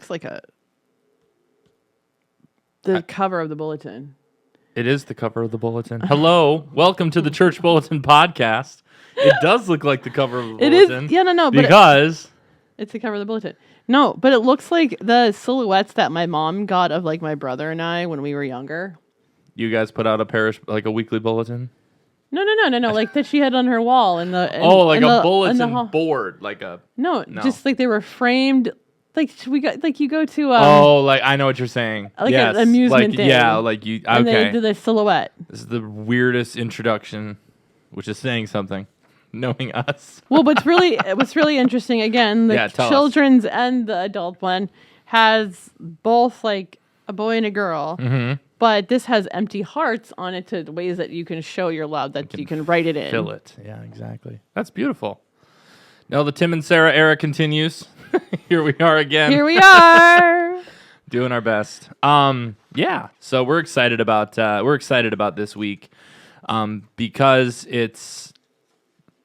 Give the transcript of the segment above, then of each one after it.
looks like the cover of the Bulletin. It is the cover of the Bulletin. Hello, welcome to the Church Bulletin podcast. It does look like the cover of the Bulletin. It is. Yeah, no, because it's the cover of the Bulletin. No, but it looks like the silhouettes that my mom got of like my brother and I when we were younger. You guys put out a weekly bulletin? No. Like that she had on her wall a bulletin board, just like they were framed. Like we got like you go to I know what you're saying. Like an amusement thing. Yeah, like you. Okay. And they did the silhouette. This is the weirdest introduction, which is saying something. Knowing us. Well, what's really interesting again, the children's and the adult one has both like a boy and a girl. Mm-hmm. But this has empty hearts on it to ways that you can show your love, that you can write it in. Fill it. Yeah, exactly. That's beautiful. Now the Tim and Sara era continues. Here we are again. Here we are. Doing our best. Yeah. So we're excited about this week because it's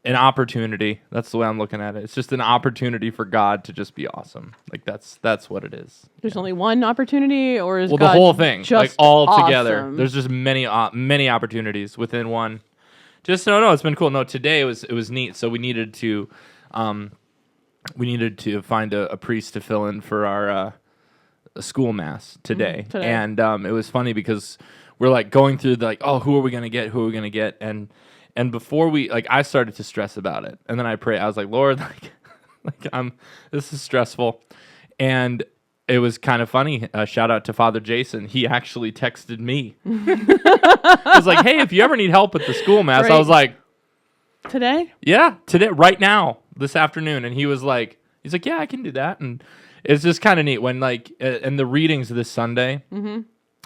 an opportunity. That's the way I'm looking at it. It's just an opportunity for God to just be awesome. Like that's what it is. There's only one opportunity, or is God the whole thing, just like all awesome? Together? There's just many opportunities within one. Just no, it's been cool. No, today it was neat. So we needed to find a priest to fill in for our school mass today. And it was funny because we're like going through who are we gonna get, and before I started to stress about it, and then I prayed. I was like, Lord, this is stressful, and it was kind of funny. Shout out to Father Jason. He actually texted me. I was like, hey, if you ever need help with the school mass, I was like, today? Yeah, today, right now, this afternoon. And he's like, yeah, I can do that. And it's just kind of neat when and the readings this Sunday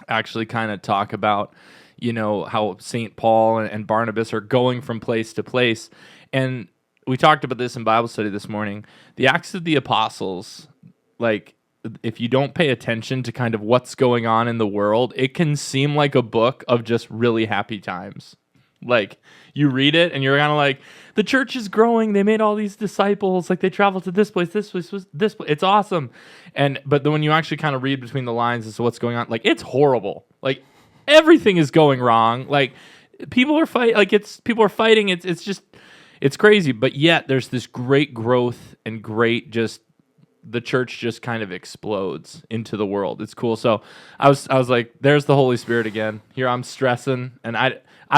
actually kind of talk about, how St. Paul and Barnabas are going from place to place. And we talked about this in Bible study this morning. The Acts of the Apostles, if you don't pay attention to kind of what's going on in the world, it can seem like a book of just really happy times. Like, you read it and you're kind of like, the church is growing. They made all these disciples. Like, they traveled to this place, this place. It's awesome. But then when you actually kind of read between the lines as to what's going on, it's horrible. Like, everything is going wrong. Like, people are fighting. It's crazy. But yet there's this great growth and great the church just kind of explodes into the world. It's cool. So I was like, there's the Holy Spirit again. Here I'm stressing, and I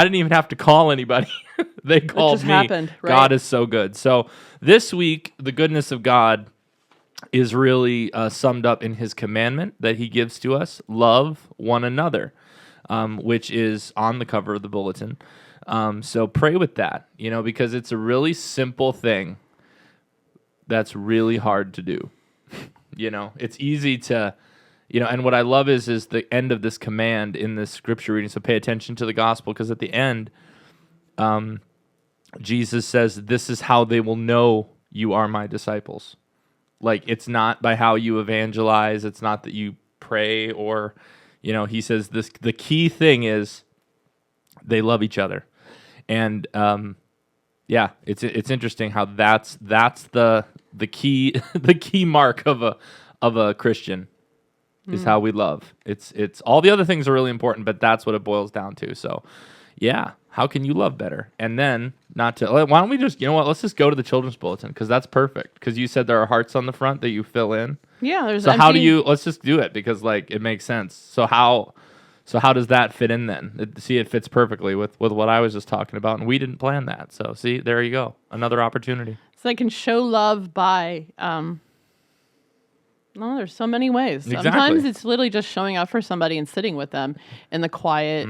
didn't even have to call anybody. They called me. Happened, right? God is so good. So this week, the goodness of God is really summed up in his commandment that he gives to us: love one another, which is on the cover of the bulletin. So pray with that, because it's a really simple thing that's really hard to do. It's easy to, and what I love is the end of this command in this scripture reading. So pay attention to the gospel, because at the end, Jesus says, this is how they will know you are my disciples. It's not by how you evangelize. It's not that you pray or, he says the key thing is they love each other. And, yeah, it's interesting how that's the key the key mark of a Christian is how we love. It's all the other things are really important, but that's what it boils down to. So, yeah, how can you love better? And then why don't we just, let's just go to the children's bulletin, because that's perfect. Because you said there are hearts on the front that you fill in. Yeah, there's. So how do you? Let's just do it, because it makes sense. So how does that fit in then? See, it fits perfectly with what I was just talking about, and we didn't plan that. So see, there you go, another opportunity. So I can show love by. There's so many ways. Exactly. Sometimes it's literally just showing up for somebody and sitting with them in the quiet,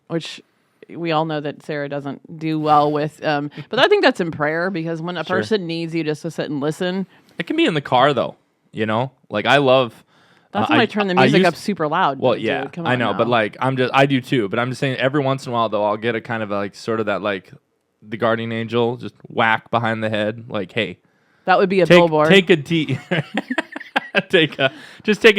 which we all know that Sarah doesn't do well with. But I think that's in prayer, because when a person needs you just to sit and listen. It can be in the car, though. I love. That's when I turn the music up super loud. Well, yeah, I know, now. But I do too. But I'm just saying, every once in a while, though, I'll get a kind of sort of that the guardian angel, just whack behind the head, hey. That would be a billboard. Take a deep. take a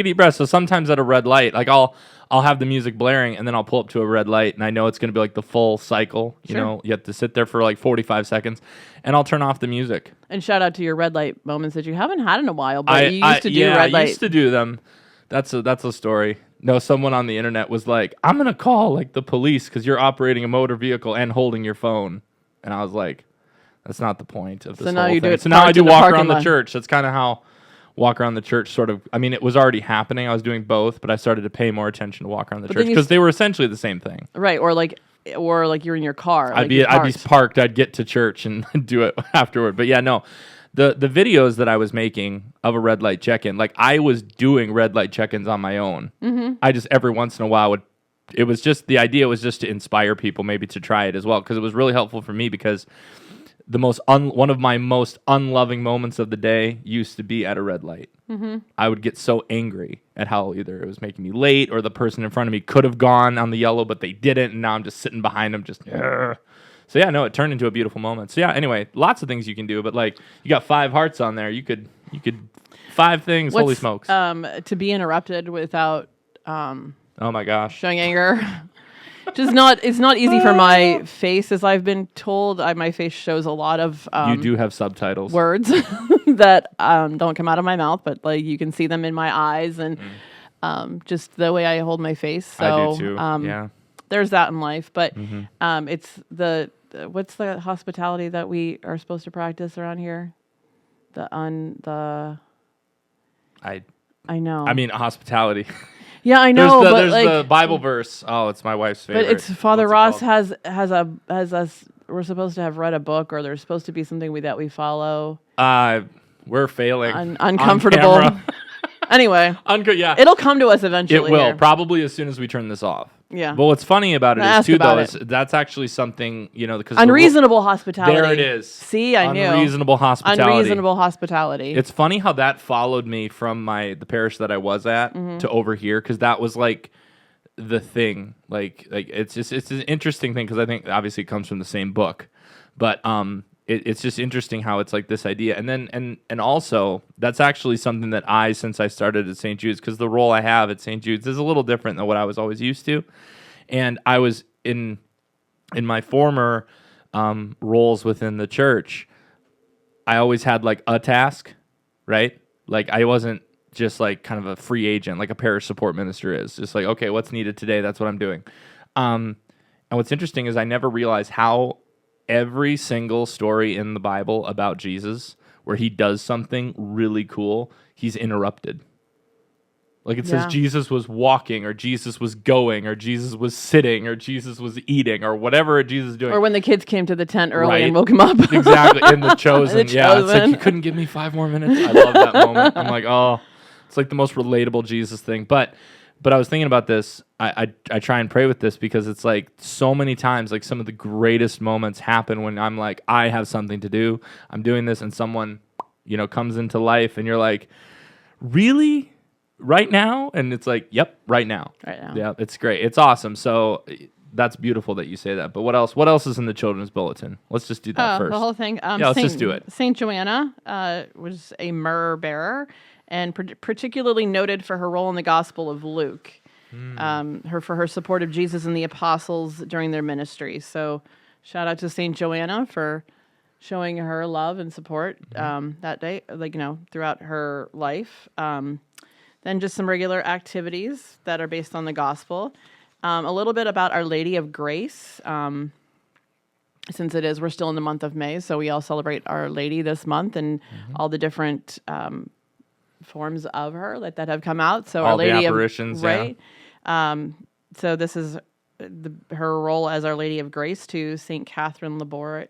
deep breath. So sometimes at a red light, like I'll have the music blaring and then I'll pull up to a red light and I know it's going to be like the full cycle. You know, you have to sit there for like 45 seconds and I'll turn off the music. And shout out to your red light moments that you haven't had in a while, but you used to do red light. I used to do them. That's a story. No, someone on the internet was like, I'm going to call like the police because you're operating a motor vehicle and holding your phone. And I was like, that's not the point of this whole thing. So now I do walk around the church. That's kind of how walk around the church sort of, I mean, it was already happening. I was doing both, but I started to pay more attention to walk around the church because they were essentially the same thing. Right. Or like you're in your car. I'd be parked. I'd get to church and do it afterward. But yeah, no. The videos that I was making of a red light check-in, like I was doing red light check-ins on my own. Mm-hmm. I just every once in a while the idea was just to inspire people maybe to try it as well because it was really helpful for me because one of my most unloving moments of the day used to be at a red light. Mm-hmm. I would get so angry at how either it was making me late or the person in front of me could have gone on the yellow but they didn't and now I'm just sitting behind them just So yeah, no, it turned into a beautiful moment. So yeah, anyway, lots of things you can do, but like you got 5 hearts on there. You could 5 things. Holy smokes! To be interrupted without oh my gosh, showing anger. It's not easy for my face, as I've been told. My face shows a lot of you do have subtitles words that don't come out of my mouth, but like you can see them in my eyes and just the way I hold my face. So I do too. Yeah, there's that in life, but it's what's the hospitality that we are supposed to practice around here? I know. I mean hospitality. Yeah, I know. There's the Bible verse. Oh, it's my wife's favorite. But it's Father Ross has us. We're supposed to have read a book, or there's supposed to be something that we follow. We're failing. Uncomfortable. Anyway, yeah, it'll come to us eventually. It will probably as soon as we turn this off. Yeah. But what's funny about it is too, though, is that's actually something because unreasonable hospitality. There it is. See, I knew unreasonable hospitality. Unreasonable hospitality. It's funny how that followed me from the parish that I was at to over here because that was like the thing. Like it's an interesting thing because I think obviously it comes from the same book, but it's just interesting how it's like this idea. And then, and also, that's actually something that since I started at St. Jude's, because the role I have at St. Jude's is a little different than what I was always used to. And I was in my former roles within the church, I always had like a task, right? Like I wasn't just like kind of a free agent, like a parish support minister is. Just like, okay, what's needed today? That's what I'm doing. And what's interesting is I never realized how every single story in the Bible about Jesus where he does something really cool, he's interrupted. Like it says Jesus was walking or Jesus was going or Jesus was sitting or Jesus was eating or whatever Jesus is doing. Or when the kids came to the tent early and woke him up. Exactly. In the Chosen. It's like you couldn't give me 5 more minutes. I love that moment. I'm like, oh, it's like the most relatable Jesus thing. But I was thinking about this. I try and pray with this because it's like so many times, like some of the greatest moments happen when I'm like, I have something to do. I'm doing this, and someone, comes into life, and you're like, really, right now? And it's like, yep, right now. Right now. Yeah, it's great. It's awesome. So that's beautiful that you say that. But what else? What else is in the children's bulletin? Let's just do that first. The whole thing. Let's just do it. Saint Joanna was a myrrh bearer, and particularly noted for her role in the Gospel of Luke. For her support of Jesus and the apostles during their ministry. So shout out to Saint Joanna for showing her love and support that day, throughout her life. Then just some regular activities that are based on the gospel. A little bit about Our Lady of Grace. Since we're still in the month of May, so we all celebrate Our Lady this month and all the different forms of her that have come out. So all Our Lady the apparitions, right? So this is her role as Our Lady of Grace to Saint Catherine Labouré,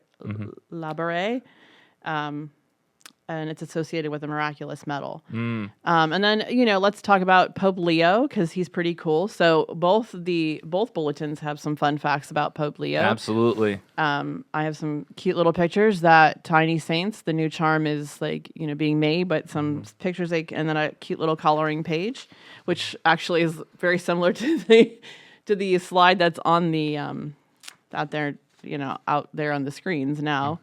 and it's associated with a miraculous medal. And then let's talk about Pope Leo because he's pretty cool. So both bulletins have some fun facts about Pope Leo. Absolutely. I have some cute little pictures that Tiny Saints, the new charm is being made, but some pictures and then a cute little coloring page, which actually is very similar to the slide that's on the out there on the screens now.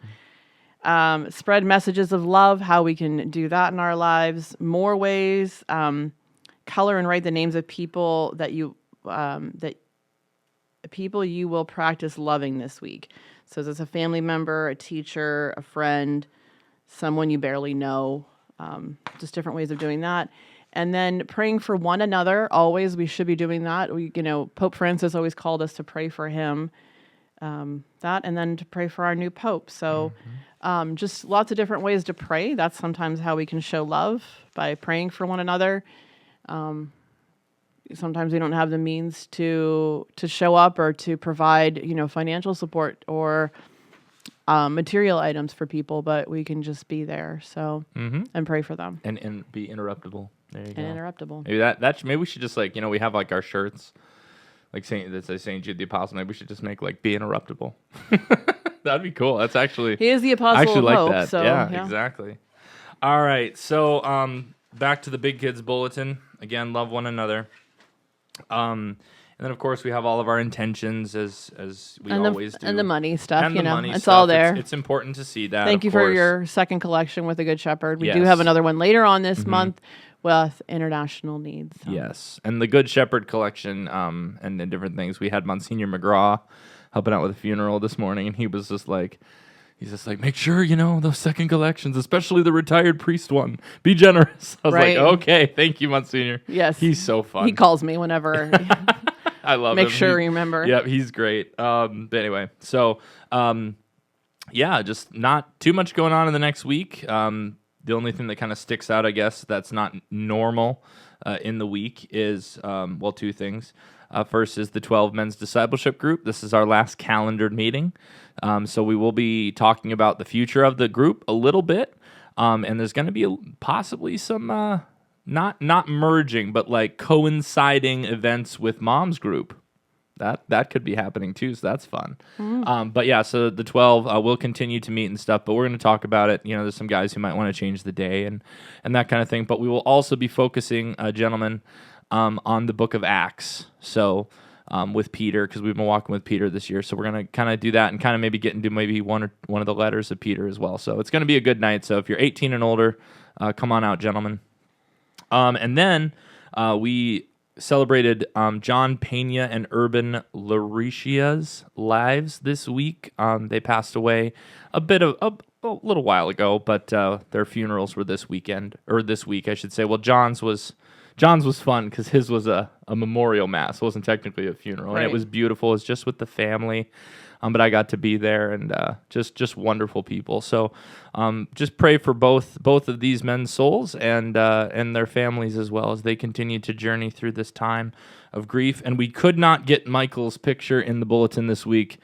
Spread messages of love, how we can do that in our lives. More ways. Color and write the names of people that you will practice loving this week. So it's a family member, a teacher, a friend, someone you barely know. Just different ways of doing that. And then praying for one another. Always, we should be doing that. Pope Francis always called us to pray for him. That, and then to pray for our new pope. So just lots of different ways to pray. That's sometimes how we can show love, by praying for one another. Sometimes we don't have the means to show up or to provide, financial support or material items for people, but we can just be there. So and pray for them and be interruptible. There you go. And interruptible. Maybe maybe we should just we have our shirts like that says Saint Jude the Apostle. Maybe we should just make be interruptible. That'd be cool. That's actually he is the apostle. I actually of like hope, that. So, yeah, exactly. All right, so back to the Big Kids Bulletin again. Love one another. And then of course we have all of our intentions as we always do, and the money stuff. And it's stuff. All there. It's important to see that. Thank you for your second collection with the Good Shepherd. We do have another one later on this month with international needs. So. Yes, and the Good Shepherd collection, and the different things. We had Monsignor McGraw helping out with a funeral this morning, and he was just like. He's just like, make sure, those second collections, especially the retired priest one, be generous. I was like, okay, thank you, Monsignor. Yes. He's so fun. He calls me whenever. I love him. Make sure you remember. Yeah, he's great. But anyway, so, just not too much going on in the next week. The only thing that kind of sticks out, I guess, that's not normal in the week is, two things. First is the 12 Men's Discipleship Group. This is our last calendared meeting. So we will be talking about the future of the group a little bit. And there's going to be possibly some not merging, but coinciding events with Mom's group. That could be happening too, so that's fun. But yeah, so the 12 will continue to meet and stuff, but we're going to talk about it. There's some guys who might want to change the day and that kind of thing. But we will also be focusing, gentlemen, on the book of Acts. So with Peter, because we've been walking with Peter this year. So we're going to kind of do that and kind of maybe get into maybe one of the letters of Peter as well. So it's going to be a good night. So if you're 18 and older, come on out, gentlemen. And then we celebrated John Pena and Urban Laricia's lives this week. They passed away a little while ago, but their funerals were this week, I should say. Well, John's was fun because his was a memorial mass. It wasn't technically a funeral, right. And it was beautiful. It's just with the family, but I got to be there, and just wonderful people. So just pray for both of these men's souls and their families as well as they continue to journey through this time of grief. And we could not get Michael's picture in the bulletin this week,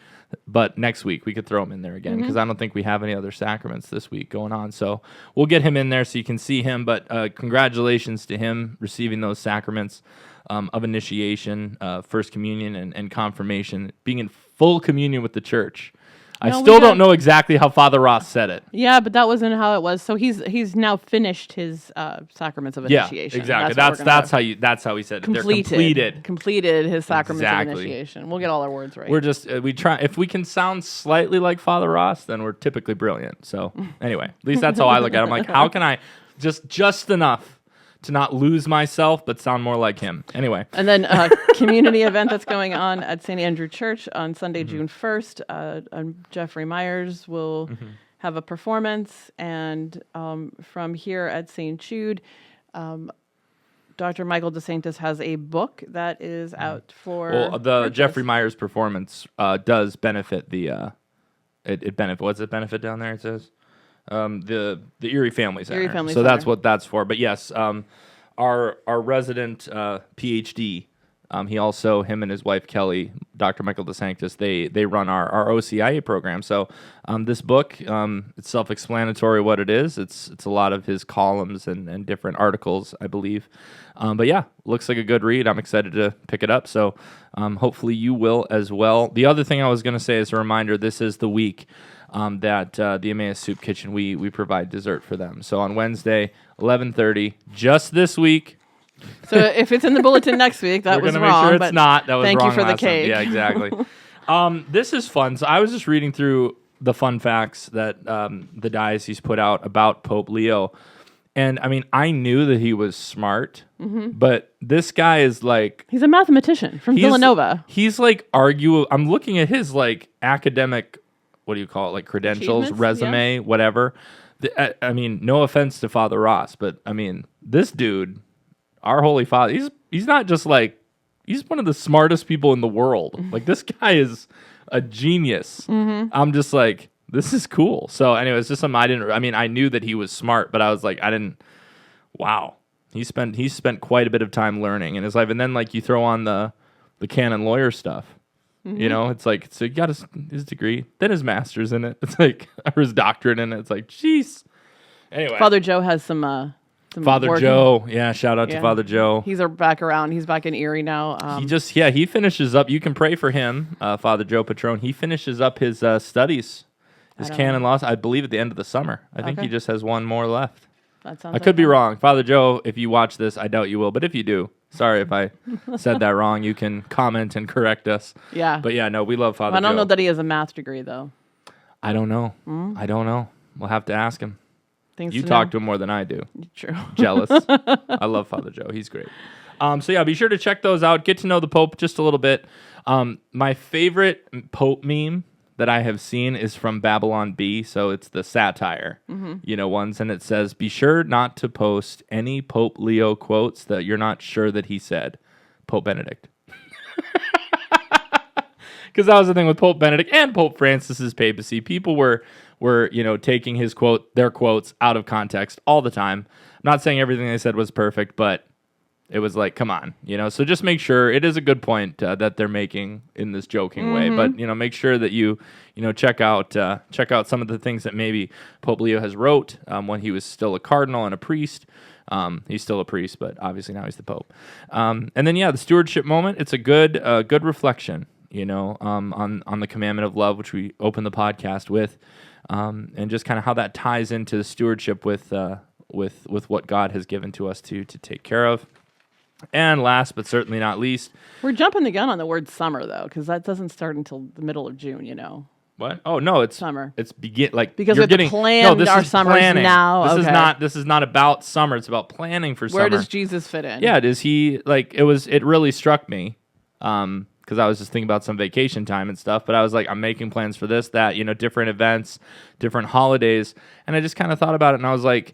but next week we could throw him in there again because I don't think we have any other sacraments this week going on. So we'll get him in there so you can see him. But congratulations to him receiving those sacraments of initiation, First Communion, and confirmation, being in full communion with the church. I still don't know exactly how Father Ross said it. Yeah, but that wasn't how it was. So he's now finished his sacraments of initiation. Yeah, exactly. That's how he said it. Completed his sacraments of initiation. We'll get all our words right. We're just we try. If we can sound slightly like Father Ross, then we're typically brilliant. So anyway, at least that's how I look at it. I'm like, how can I just enough to not lose myself, but sound more like him. Anyway. And then a community event that's going on at St. Andrew Church on Sunday, June 1st. Jeffrey Myers will have a performance. And from here at St. Jude, Dr. Michael DeSantis has a book that is out for purchase. Jeffrey Myers performance does benefit the... It benefit. What's it benefit down there, it says? The Erie Family Center. So that's what that's for. But yes, our resident PhD, him and his wife Kelly, Dr. Michael DeSanctis, they run our OCIA program. So this book, it's self-explanatory what it is. It's a lot of his columns and different articles, I believe. But yeah, looks like a good read. I'm excited to pick it up. So hopefully you will as well. The other thing I was going to say as a reminder, this is the week that the Emmaus Soup Kitchen, we provide dessert for them. So on Wednesday, 11:30, just this week. So if it's in the bulletin next week, that was wrong. We're going to make sure it's not. That was thank wrong you for the last cake. Time. Yeah, exactly. This is fun. So I was just reading through the fun facts that the diocese put out about Pope Leo. And I mean, I knew that he was smart, but this guy is like... He's a mathematician from Villanova. He's like I'm looking at his like academic, what do you call it? Like credentials, resume, whatever. I mean, no offense to Father Ross, but I mean, this dude, our Holy Father, he's not just like, he's one of the smartest people in the world. Like this guy is a genius. I'm just like, this is cool. So anyway, it's just something I knew that he was smart, but I was like, wow. He spent quite a bit of time learning in his life. And then like you throw on the canon lawyer stuff, you know, it's like, so he got his degree, then his master's in it. It's like, or his doctorate in it. It's like, jeez. Anyway. Father Joe has some Father Joe. Yeah. Shout out to Father Joe. He's back around. He's back in Erie now. He finishes up. You can pray for him, Father Joe Patron. He finishes up his studies. His canon laws, I believe, at the end of the summer. I think he just has one more left. That sounds. I could be wrong. Father Joe, if you watch this, I doubt you will. But if you do, sorry if I said that wrong. You can comment and correct us. Yeah. But yeah, no, we love Father Joe. I don't know that he has a math degree, though. I don't know. I don't know. We'll have to ask him. You to talk to him more than I do. True. Jealous. I love Father Joe. He's great. So yeah, be sure to check those out. Get to know the Pope just a little bit. My favorite Pope meme that I have seen is from Babylon Bee, so it's the satire, ones, and it says, "Be sure not to post any Pope Leo quotes that you're not sure that he said." Pope Benedict. Because that was the thing with Pope Benedict and Pope Francis's papacy. People were taking their quotes out of context all the time. I'm not saying everything they said was perfect, but it was like, come on, So just make sure, it is a good point that they're making in this joking way, but make sure that you check out some of the things that maybe Pope Leo has wrote when he was still a cardinal and a priest. He's still a priest, but obviously now he's the Pope. And then the stewardship moment. It's a good reflection, on the commandment of love, which we open the podcast with, and just kind of how that ties into the stewardship with what God has given to us to take care of. And last but certainly not least, we're jumping the gun on the word summer though, because that doesn't start until the middle of June. What? Oh no, it's summer. It's because we have to plan our summers now. This is not about summer. It's about planning for summer. Where does Jesus fit in? Yeah, does he It really struck me, because I was just thinking about some vacation time and stuff. But I was like, I'm making plans for this, that, different events, different holidays, and I just kind of thought about it, and I was like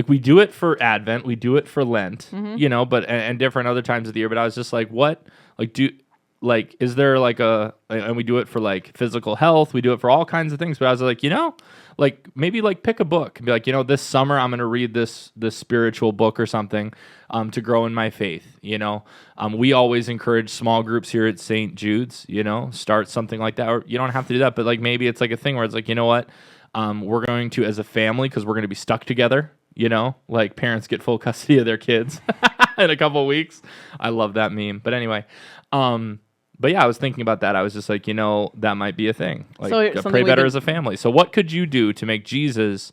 we do it for Advent, we do it for Lent, but and different other times of the year. But I was just like, what? Is there and we do it for physical health, we do it for all kinds of things. But I was like, maybe pick a book and be like, this summer I'm going to read this spiritual book or something to grow in my faith. We always encourage small groups here at St. Jude's. Start something like that, or you don't have to do that, but maybe it's a thing where it's what, we're going to, as a family, because we're going to be stuck together. Parents get full custody of their kids in a couple of weeks. I love that meme. But anyway, but yeah, I was thinking about that. I was just like, that might be a thing. Pray better as a family. So what could you do to make Jesus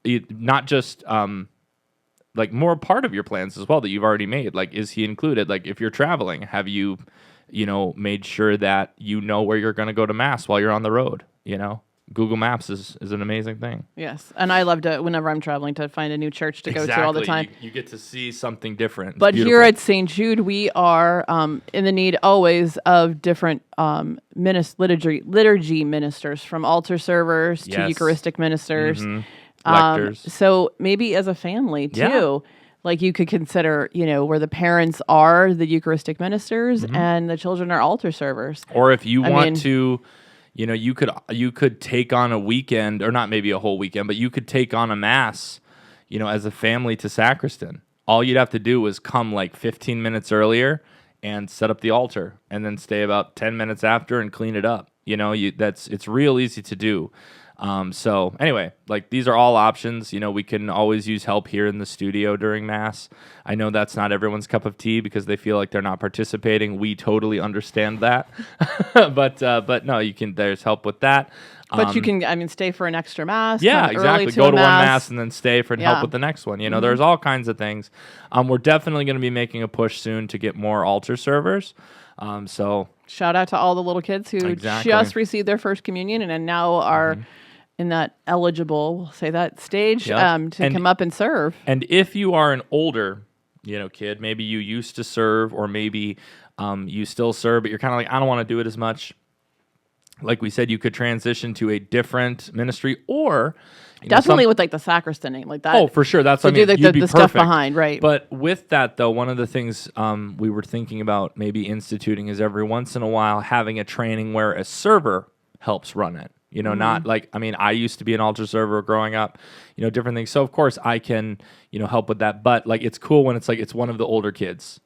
not just more a part of your plans as well that you've already made? Is he included? If you're traveling, have you, made sure that where you're going to go to Mass while you're on the road, Google Maps is an amazing thing. Yes, and I love to, whenever I'm traveling, to find a new church to go to all the time. You get to see something different. It's but beautiful. Here at St. Jude, we are in the need always of different liturgy ministers, from altar servers to Eucharistic ministers. Lectors. So maybe as a family, too. Yeah. You could consider, where the parents are the Eucharistic ministers and the children are altar servers. Or if you want to... you could take on a weekend, or not maybe a whole weekend, but you could take on a Mass, as a family to sacristan. All you'd have to do is come 15 minutes earlier and set up the altar, and then stay about 10 minutes after and clean it up. It's real easy to do. So anyway, these are all options. We can always use help here in the studio during Mass. I know that's not everyone's cup of tea because they feel like they're not participating. We totally understand that. but no, there's help with that. But you can, stay for an extra Mass. Yeah, exactly. Go to one Mass and then stay for help with the next one. There's all kinds of things. We're definitely going to be making a push soon to get more altar servers. So shout out to all the little kids who just received their first communion and now are in that eligible, we'll say that stage, to come up and serve. And if you are an older, kid, maybe you used to serve, or maybe you still serve, but you're kind of like, I don't want to do it as much. Like we said, you could transition to a different ministry, or definitely with like the sacristan, like that. Oh, for sure. That's what I mean. Do the stuff behind, right? But with that, though, one of the things we were thinking about maybe instituting is every once in a while having a training where a server helps run it. Not like, I used to be an altar server growing up, different things. So of course I can, help with that. But like, it's cool when it's like, it's one of the older kids,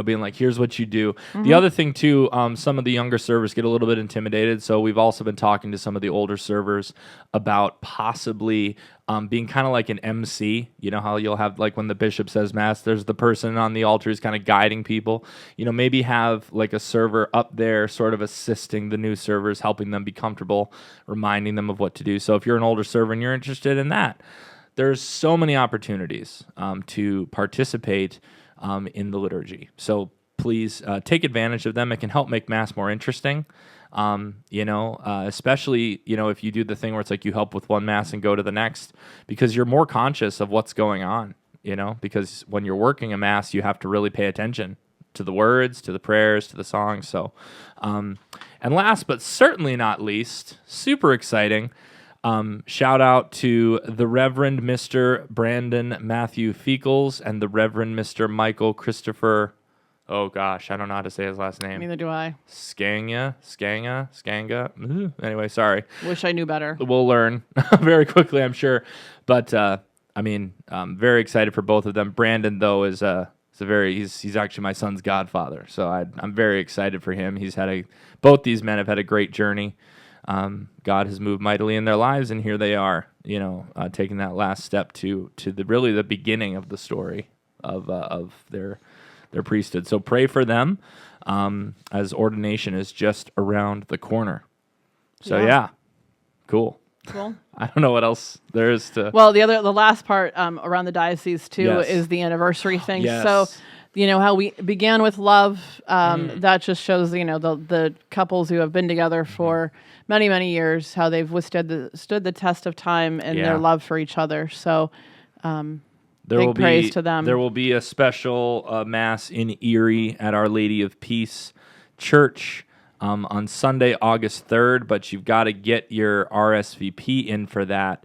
being like, here's what you do. The other thing too, some of the younger servers get a little bit intimidated. So we've also been talking to some of the older servers about possibly being kind of like an MC. You know how you'll have, like, when the bishop says mass, there's the person on the altar who's kind of guiding people. Maybe have like a server up there sort of assisting the new servers, helping them be comfortable, reminding them of what to do. So if you're an older server and you're interested in that, there's so many opportunities to participate in the liturgy. So please take advantage of them. It can help make Mass more interesting. Especially, if you do the thing where it's like you help with one Mass and go to the next, because you're more conscious of what's going on, because when you're working a Mass, you have to really pay attention to the words, to the prayers, to the songs. So, and last but certainly not least, super exciting, shout out to the Reverend Mr. Brandon Matthew Feekles and the Reverend Mr. Michael Christopher. Oh gosh, I don't know how to say his last name. Neither do I. Skanga. Anyway, sorry. Wish I knew better. We'll learn very quickly, I'm sure. But I'm very excited for both of them. Brandon, though, he's actually my son's godfather, so I'm very excited for him. Both these men have had a great journey. God has moved mightily in their lives, and here they are, taking that last step to the beginning of the story of their priesthood. So pray for them, as ordination is just around the corner. So yeah, cool. I don't know what else there is to. Well, the last part around the diocese too is the anniversary thing. Yes. So, how we began with love. That just shows the couples who have been together for many, many years, how they've stood the test of time and their love for each other. So, big praise to them. There will be a special Mass in Erie at Our Lady of Peace Church on Sunday, August 3rd, but you've got to get your RSVP in for that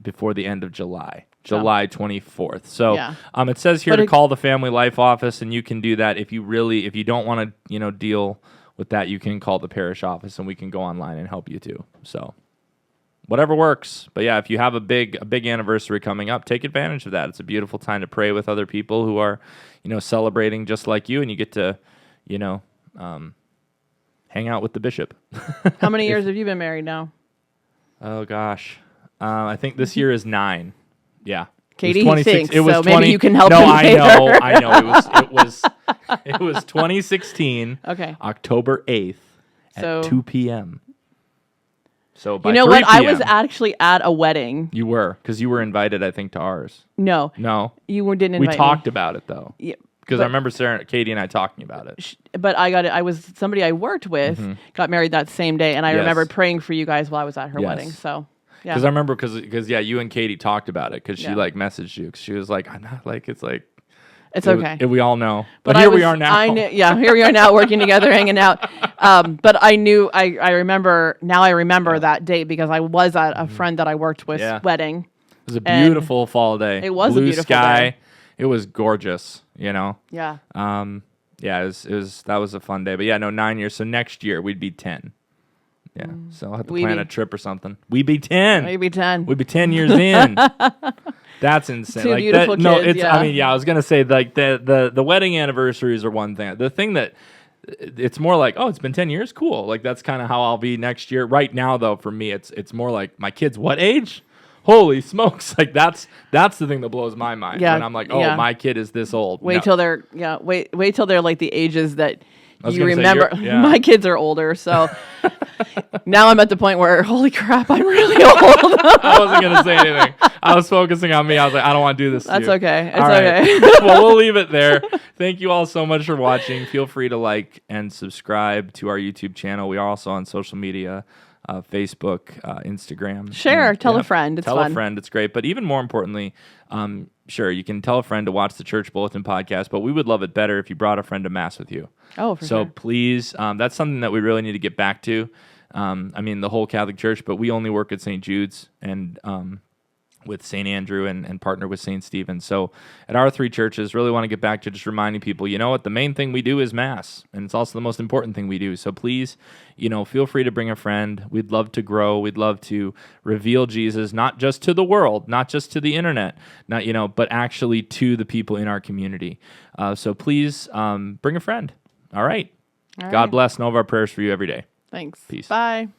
before the end of July. July 24th. So it says here to call the Family Life Office, and you can do that if you don't want to deal with that. You can call the parish office, and we can go online and help you too. So whatever works. But yeah, if you have a big anniversary coming up, take advantage of that. It's a beautiful time to pray with other people who are celebrating just like you, and you get to hang out with the bishop. How many years have you been married now? Oh gosh, I think this year is 9. Yeah, Katie thinks it was so. 20, maybe you can help. No, him I know. It later. was 2016. Okay, October 8th at 2 p.m. So by what? 3 p.m., I was actually at a wedding. You were, because you were invited, I think, to ours. No, you didn't invite me. We talked about it though. Yeah. Because I remember Sarah, Katie, and I talking about it. But I was somebody I worked with got married that same day, and I remembered praying for you guys while I was at her wedding. So yeah, because I remember because you and Katie talked about it because she messaged you because she was like, I'm not like it's okay. We all know, but here we are now. Here we are now working together, hanging out. But I knew I remember that date because I was at a friend that I worked with wedding. It was a beautiful fall day. It was blue a beautiful sky. Day. It was gorgeous, Yeah. It was that was a fun day. But 9 years. So next year we'd be 10. Yeah. So I'll have to plan a trip or something. We'd be 10. We'd be 10. We'd be 10 years in. That's insane. Two beautiful kids. No, it's. I mean, I was gonna say like the wedding anniversaries are one thing. The thing that it's more like, oh, it's been 10 years. Cool. Like that's kind of how I'll be next year. Right now, though, for me, it's more like my kids. What age? Holy smokes! Like that's the thing that blows my mind. When I'm like, oh, my kid is this old. Wait till they're like the ages that you remember. My kids are older, so now I'm at the point where, holy crap, I'm really old. I wasn't going to say anything. I was focusing on me. I was like, I don't want to do this. That's to you. okay. It's all okay. Right. Well, we'll leave it there. Thank you all so much for watching. Feel free to like and subscribe to our YouTube channel. We are also on social media. Facebook, Instagram. Share, tell a friend. It's tell fun. a friend. It's great. But even more importantly, sure, you can tell a friend to watch the Church Bulletin podcast, but we would love it better if you brought a friend to Mass with you. Oh, for sure. So please, that's something that we really need to get back to. I mean, the whole Catholic Church, but we only work at St. Jude's and with St. Andrew and partner with St. Stephen. So at our three churches, really want to get back to just reminding people, you know what, the main thing we do is Mass, and it's also the most important thing we do. So please, feel free to bring a friend. We'd love to grow. We'd love to reveal Jesus, not just to the world, not just to the internet, but actually to the people in our community. So please bring a friend. All right. God bless, and all of our prayers for you every day. Thanks. Peace. Bye.